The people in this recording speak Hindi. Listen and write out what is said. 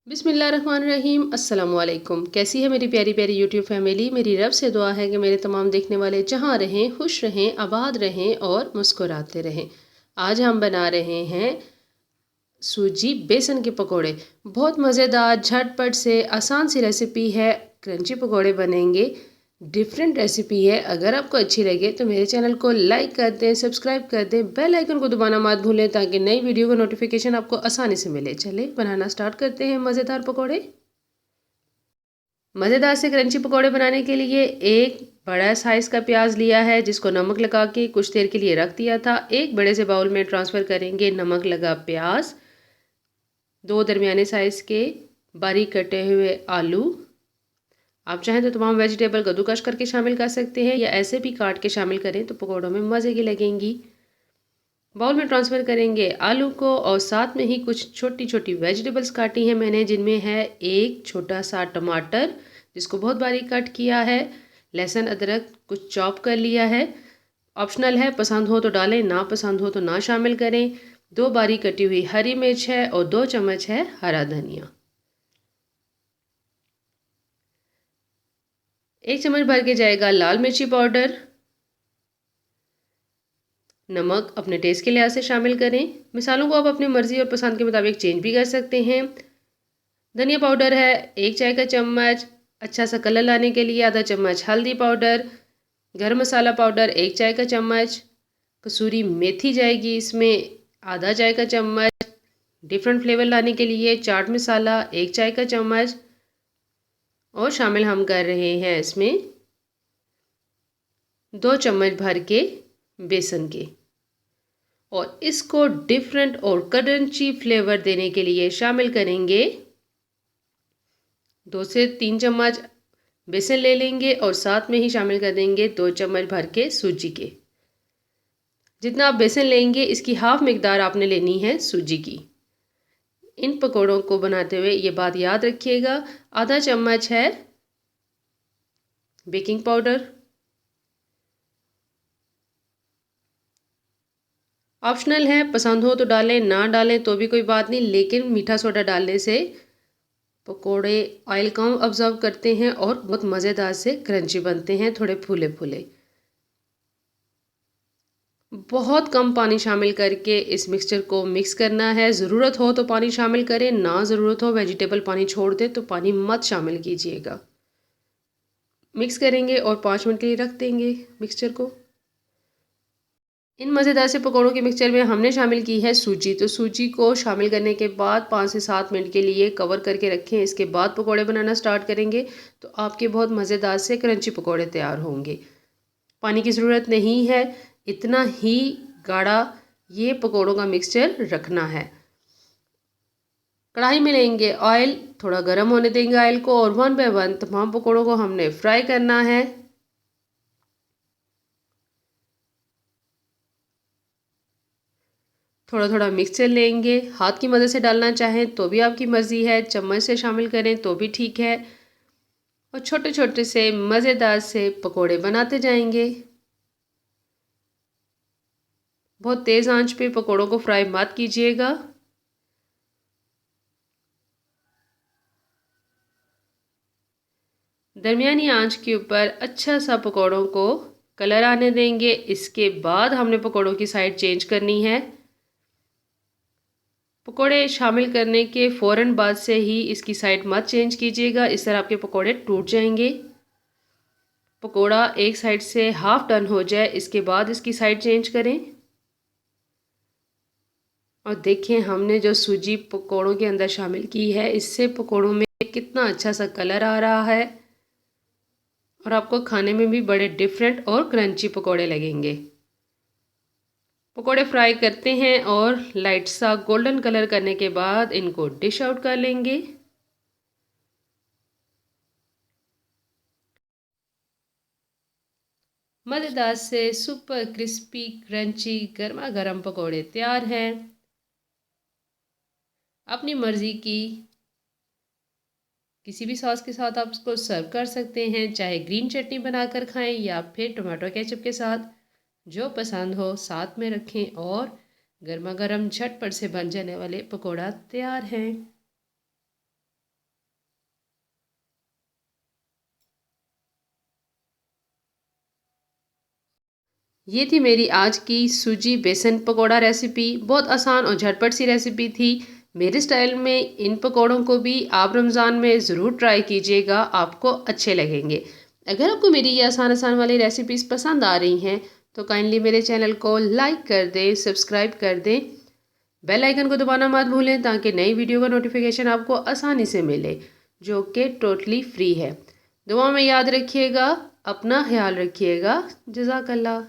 बिस्मिल्लाहिर्रहमानिर्रहीम। अस्सलाम वालेकुम। कैसी है मेरी प्यारी प्यारी यूट्यूब फैमिली। मेरी रब से दुआ है कि मेरे तमाम देखने वाले जहाँ रहें, खुश रहें, आबाद रहें और मुस्कुराते रहें। आज हम बना रहे हैं सूजी बेसन के पकोड़े। बहुत मज़ेदार, झटपट से आसान सी रेसिपी है। क्रंची पकोड़े बनेंगे। डिफरेंट रेसिपी है। अगर आपको अच्छी लगे तो मेरे चैनल को लाइक कर दें, सब्सक्राइब कर दें, बेल आइकन को दबाना मत भूलें ताकि नई वीडियो का नोटिफिकेशन आपको आसानी से मिले। चले बनाना स्टार्ट करते हैं मज़ेदार पकोड़े। मज़ेदार से क्रंची पकोड़े बनाने के लिए एक बड़ा साइज़ का प्याज लिया है जिसको नमक लगा के कुछ देर के लिए रख दिया था। एक बड़े से बाउल में ट्रांसफ़र करेंगे नमक लगा प्याज, दो दरमियाने साइज़ के बारीक कटे हुए आलू। आप चाहें तो तमाम वेजिटेबल कद्दूकस करके शामिल कर सकते हैं या ऐसे भी काट के शामिल करें तो पकौड़ों में मज़े की लगेंगी। बाउल में ट्रांसफ़र करेंगे आलू को और साथ में ही कुछ छोटी छोटी वेजिटेबल्स काटी हैं मैंने, जिनमें है एक छोटा सा टमाटर जिसको बहुत बारीक कट किया है, लहसुन अदरक कुछ चॉप कर लिया है। ऑप्शनल है, पसंद हो तो डालें, ना पसंद हो तो ना शामिल करें। दो बारीक कटी हुई हरी मिर्च है और 2 चम्मच है हरा धनिया। 1 चम्मच भर के जाएगा लाल मिर्ची पाउडर। नमक अपने टेस्ट के लिहाज से शामिल करें। मिसालों को आप अपनी मर्ज़ी और पसंद के मुताबिक चेंज भी कर सकते हैं। धनिया पाउडर है 1 चाय का चम्मच, अच्छा सा कलर लाने के लिए आधा चम्मच हल्दी पाउडर, गरम मसाला पाउडर 1 चाय का चम्मच, कसूरी मेथी जाएगी इसमें आधा चाय का चम्मच, डिफरेंट फ्लेवर लाने के लिए चाट मसाला 1 चाय का चम्मच और शामिल हम कर रहे हैं इसमें 2 चम्मच भर के बेसन के। और इसको डिफरेंट और क्रंची फ्लेवर देने के लिए शामिल करेंगे 2 से 3 चम्मच बेसन ले लेंगे और साथ में ही शामिल कर देंगे 2 चम्मच भर के सूजी के। जितना आप बेसन लेंगे इसकी हाफ मिकदार आपने लेनी है सूजी की। इन पकौड़ों को बनाते हुए ये बात याद रखिएगा। आधा चम्मच है बेकिंग पाउडर। ऑप्शनल है, पसंद हो तो डालें, ना डालें तो भी कोई बात नहीं, लेकिन मीठा सोडा डालने से पकोड़े ऑयल कम ऑब्जर्व करते हैं और बहुत मज़ेदार से क्रंची बनते हैं, थोड़े फूले फूले। बहुत कम पानी शामिल करके इस मिक्सचर को मिक्स करना है। ज़रूरत हो तो पानी शामिल करें, ना ज़रूरत हो वेजिटेबल पानी छोड़ दे तो पानी मत शामिल कीजिएगा। मिक्स करेंगे और 5 मिनट के लिए रख देंगे मिक्सचर को। इन मज़ेदार से पकौड़ों के मिक्सचर में हमने शामिल की है सूजी। तो सूजी को शामिल करने के बाद 5 से 7 मिनट के लिए कवर करके रखें। इसके बाद पकौड़े बनाना स्टार्ट करेंगे तो आपके बहुत मज़ेदार से क्रंची पकौड़े तैयार होंगे। पानी की ज़रूरत नहीं है, इतना ही गाढ़ा ये पकौड़ों का मिक्सचर रखना है। कढ़ाई में लेंगे ऑयल, थोड़ा गर्म होने देंगे ऑयल को और 1 बाय 1 तमाम पकौड़ों को हमने फ्राई करना है। थोड़ा थोड़ा मिक्सचर लेंगे, हाथ की मदद से डालना चाहें तो भी आपकी मर्ज़ी है, चम्मच से शामिल करें तो भी ठीक है। और छोटे छोटे से मज़ेदार से पकोड़े बनाते जाएंगे। बहुत तेज़ आंच पे पकोड़ों को फ्राई मत कीजिएगा। दरमियानी आंच के ऊपर अच्छा सा पकोड़ों को कलर आने देंगे। इसके बाद हमने पकोड़ों की साइड चेंज करनी है। पकोड़े शामिल करने के फ़ौरन बाद से ही इसकी साइड मत चेंज कीजिएगा, इस तरह आपके पकोड़े टूट जाएंगे। पकोड़ा एक साइड से हाफ टर्न हो जाए इसके बाद इसकी साइड चेंज करें। और देखें हमने जो सूजी पकोड़ों के अंदर शामिल की है इससे पकोड़ों में कितना अच्छा सा कलर आ रहा है और आपको खाने में भी बड़े डिफरेंट और क्रंची पकोड़े लगेंगे। पकोड़े फ्राई करते हैं और लाइट सा गोल्डन कलर करने के बाद इनको डिश आउट कर लेंगे। मज़ेदार से सुपर क्रिस्पी क्रंची गर्मा गर्म पकोड़े तैयार हैं। अपनी मर्ज़ी की किसी भी सॉस के साथ आप इसको सर्व कर सकते हैं, चाहे ग्रीन चटनी बनाकर खाएं या फिर टमाटो केचप के साथ, जो पसंद हो साथ में रखें और गर्मा गर्म झटपट से बन जाने वाले पकोड़ा तैयार हैं। ये थी मेरी आज की सूजी बेसन पकोड़ा रेसिपी। बहुत आसान और झटपट सी रेसिपी थी। मेरे स्टाइल में इन पकोड़ों को भी आप रमज़ान में ज़रूर ट्राई कीजिएगा, आपको अच्छे लगेंगे। अगर आपको मेरी ये आसान आसान वाली रेसिपीज़ पसंद आ रही हैं तो काइंडली मेरे चैनल को लाइक कर दें, सब्सक्राइब कर दें, बेल आइकन को दबाना मत भूलें ताकि नई वीडियो का नोटिफिकेशन आपको आसानी से मिले, जो कि टोटली फ्री है। दुआ में याद रखिएगा, अपना ख्याल रखिएगा। जज़ाकल्लाह।